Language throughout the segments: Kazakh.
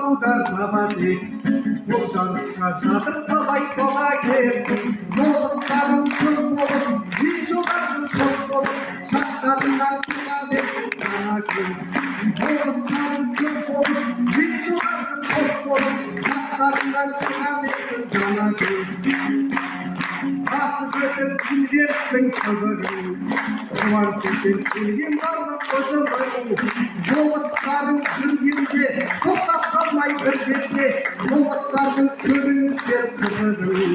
қалуда набатек. Бұл жарысқа жатыр талай бала келіп, жолықтарың көп болып, ел жолдары сол болып, жастарыңнан шыға берсін дана күн. Жолықтарың көп болып, ел жолдары сол болып, жастарыңнан шыға берсін дана күн. Басып өтіп келерсің сызығың, қуансызбен келген барлық қожырың. Жолықтарың жүргенде тоқтап қалмай бір жерде, жолықтардың көріңіздер қызығын.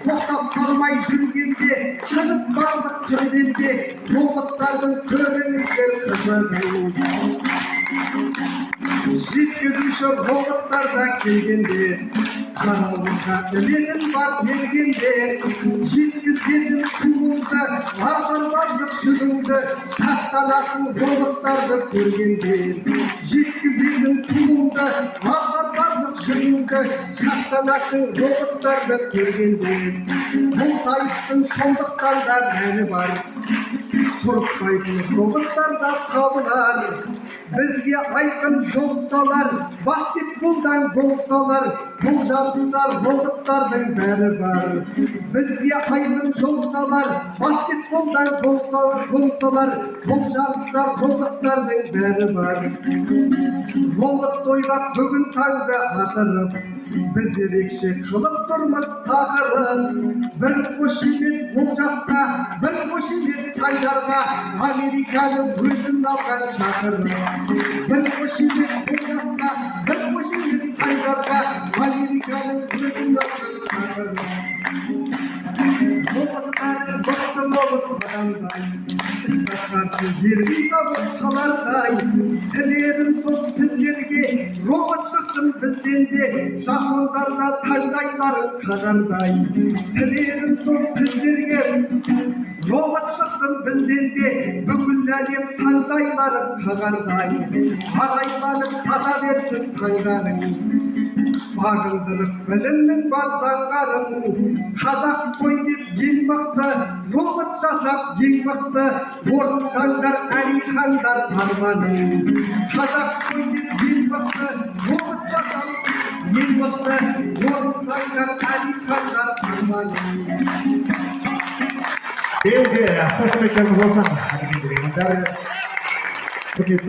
Тоқтап қалмай жүргенде шығып барлық күрбенде, жолықтардың көріңіздер қызығын. Жеткізуші жолықтарда келгенде, қарауылға ілетін бар мергенде, жеткізетін туыңды, артар барлық жүгіңді, шаттанасың жолықтарды көргенде. Жеткізетін туыңды, артар барлық жүгіңді, шаттанасың жолықтарды көргенде. Бұл сайыстың сондықтан да мәні бар, сұрыптайтын жолықтарда табылар. Бізге айқын жол салар, баскетболдан гол салар, бұл жарыстар жолықтардың бәрі бар. Бізге айқын жол салар, баскетболдан гол салар, бұл жарыстар жолықтардың бәрі бар. Жолық тойлап бүгін таңды атырып, біз ерекше қылып тұрмыз тақырып. Бір қошемет бұл жасқа, бір қошемет Санжарға, Американың өзін алған шақырып. Bir koşumet kocasına, bir koşumet Sancarga, Amerika'nın gözünün altın şarkıda. Jolықтары бақтым болып адамдай, саққасы ердің забық қалардай. Тілерім сол сіздерге, робот шықсын бізден де, жапондарда таңдайларын қағардай. Тілерім сол сіздерге, робот шықсын бізден де, бүкіл әлем таңдайларын қағардай. Арайланып қада берсін таңдарың, бағындырып білімнің бар заңғарын. Қазақ қой деп ең мықты, робот жасап ең мықты, орындаңдар әлихандар арманың. Қазақ қой деп ең мықты, робот жасап ең мықты, орындаңдар әлихандар арманың. Қошеметтеріңіз болсын.